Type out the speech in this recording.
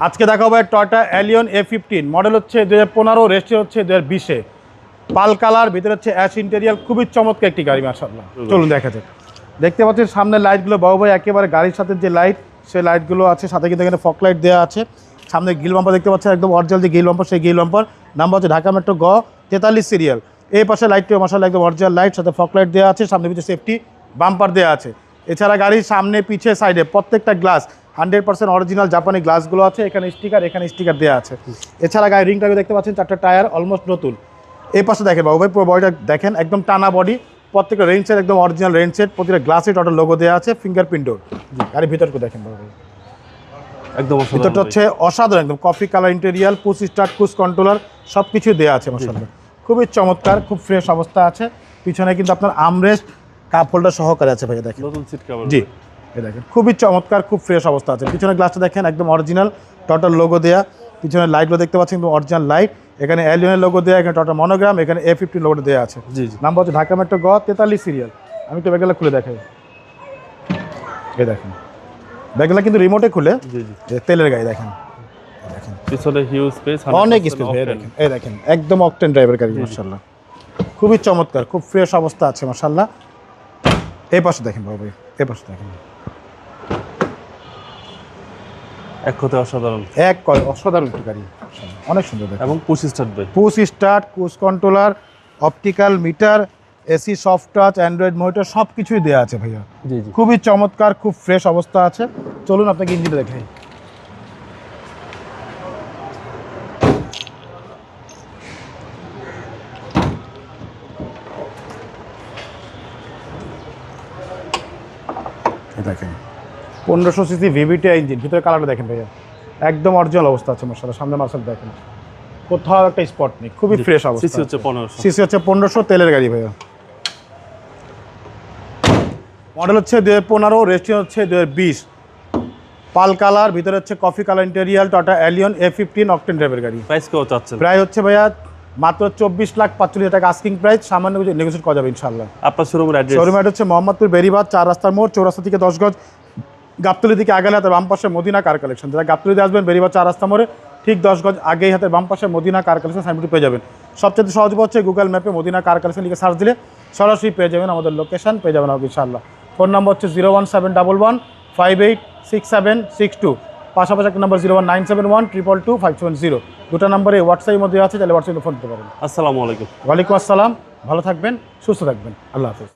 আজকে দেখাবো Toyota Allion A15 model হচ্ছে 2015, রেজিস্ট্রি হচ্ছে 2020-এ। পাল কালার, ভিতরে হচ্ছে অ্যাশ ইন্টেরিয়াল, খুবই চমৎকার একটি গাড়ি মাশাআল্লাহ। চলুন দেখা যাক। দেখতে পাচ্ছেন সামনের লাইটগুলো বাবু ভাই একেবারে গাড়ির সাথে যে লাইট, সেই লাইটগুলো আছে, সাথে কিন্তু এখানে ফক লাইট দেওয়া আছে। সামনে গিল বাম্পার দেখতে পাচ্ছেন, একদম অরিজিনাল যে গিল বাম্পার, সেই গিল বাম্পার। নাম্বার হচ্ছে ঢাকা মেট্রো গ 43 সিরিয়াল। এই পাশে লাইটটিও মাশাআল্লাহ একদম অরিজিনাল লাইট, সাথে ফক লাইট দেওয়া আছে, সামনে পিছনে সেফটি বাম্পার দেওয়া আছে। এছাড়া গাড়ির সামনে পিছে সাইডে প্রত্যেকটা গ্লাস 100% অরিজিনাল জাপানি গ্লাসগুলো আছে। এখানে স্টিকার দেওয়া আছে। এছাড়া গাড়ির রিংটাকে দেখতে পাচ্ছেন, 4টা টায়ার অলমোস্ট নতুন। এই পাশে দেখেন বাবু ভাই, পুরো বডিটা দেখেন, একদম টানা বডি, প্রত্যেকটা রেঞ্জ সেট একদম অরিজিনাল রেঞ্জ সেট, প্রতিটা গ্লাসে টটাল লোগো দেওয়া আছে, ফিঙ্গারপ্রিন্ট ডোর। গাড়ির ভিতরকে দেখেন বাবু ভাই, একদম ভিতরটা হচ্ছে অসাধারণ, একদম coffee colour interior, push start, cruise controller সব কিছু দেওয়া আছে মাশাআল্লাহ। খুবই চমৎকার, খুব ফ্রেশ অবস্থা আছে। পিছনে কিন্তু আপনার আমরেস্ট কাপ হোল্ডার সহকারে আছে ভাইয়া, দেখেন নতুন সিট কভার। জি, এই দেখেন খুবই চমৎকার, খুব ফ্রেশ অবস্থা আছে। পিছনে গ্লাসটা দেখেন, একদম অরিজিনাল টোটাল লোগো দেয়া। পিছনে লাইটগুলো দেখতে পাচ্ছেন, একদম অরিজিনাল লাইট। এখানে এলিয়নের লোগো দেয়া, এখানে টোটাল মনোগ্রাম, এখানে A15 লোগো দেওয়া আছে। জি জি। নাম্বার হচ্ছে ঢাকা মেট্রো গ 43 সিরিয়াল। আমি একটু ব্যাগগুলো খুলে দেখাই। এই দেখেন ব্যাগগুলো কিন্তু রিমোটে খুলে, জি জি। তেলের গাড়ি দেখেন, দেখেন পিছনে হিউজ স্পেস, অনেক স্পেস। এই দেখেন একদম অকটেন ড্রাইভার গাড়ি মাশাআল্লাহ। খুবই চমৎকার, খুব ফ্রেশ অবস্থা আছে মাশাআল্লাহ। এই পাশে দেখেন বাবু ভাই, এই পাশে দেখেন, এক কথায় অসাধারণ। অসাধারণ একটি গাড়ি, অনেক সুন্দর দেখেন। এবং পুশ স্টার্ট ভাই, push start, cruise controller, optical meter, AC, soft touch, Android monitor সব কিছুই দেওয়া আছে ভাইয়া। জি জি। খুবই চমৎকার, খুব ফ্রেশ অবস্থা আছে। চলুন আপনাকে ইঞ্জিনটা দেখাই। দেখেন 1500 সিসি VVT ইঞ্জিন, ভিতরে কালারটা দেখেন ভাইয়া, একদম অরিজিনাল অবস্থা আছে মাশাআল্লাহ। সামনে মার্শাল দেখেন, কোথাও একটা স্পট নেই, খুবই ফ্রেশ অবস্থা। সিসি হচ্ছে 1500। সিসি হচ্ছে 1500, তেলের গাড়ি ভাইয়া। মডেল হচ্ছে 2015, রেজিস্ট্রি হচ্ছে 2020। পাল কালার, ভিতরে হচ্ছে coffee colour interior, Toyota Allion A15 octane ড্রাইভের গাড়ি। প্রাইস কত চাচ্ছেন? প্রায় হচ্ছে ভাইয়া মাত্র 24,45,000 টাকা আস্কিং প্রাইস। সামান্য কিছু নেগোশিয়েট করা যাবে ইনশাআল্লাহ। আপনার শোরুমের অ্যাড্রেস? শোরুম অ্যাড্রেস হচ্ছে মোহাম্মদপুর বেরিবাদ 4 রাস্তার মোড়, চৌরাস্তা থেকে 10 গজ, গাবতলী দিকে আগালে হাতের বাম পাশে মদিনা কার কালেকশন। যারা গাবতলীতে আসবেন বেরিবাদ 4 রাস্তা মোড়ে ঠিক 10 গজ আগেই হাতের বাম পাশে মদিনা কার কালেকশন সাইনবোর্ড পেয়ে যাবেন। সবচেয়ে সহজ হচ্ছে গুগল ম্যাপে মদিনা কার কালেকশন লিখে সার্চ দিলে সরাসরি পেয়ে যাবেন, আমাদের লোকেশন পেয়ে যাবেন ইনশাআল্লাহ। ফোন নম্বর হচ্ছে 01711586762। পাশাপাশি একটা নম্বর 01971222570। দুটো নম্বরে হোয়াটসঅ্যাপের মধ্যে আছে, তাহলে হোয়াটসঅ্যাপে ফোন দিতে পারেন। আসসালামু আলাইকুম। ওয়ালাইকুম আসসালাম, ভালো থাকবেন, সুস্থ থাকবেন, আল্লাহ হাফেজ।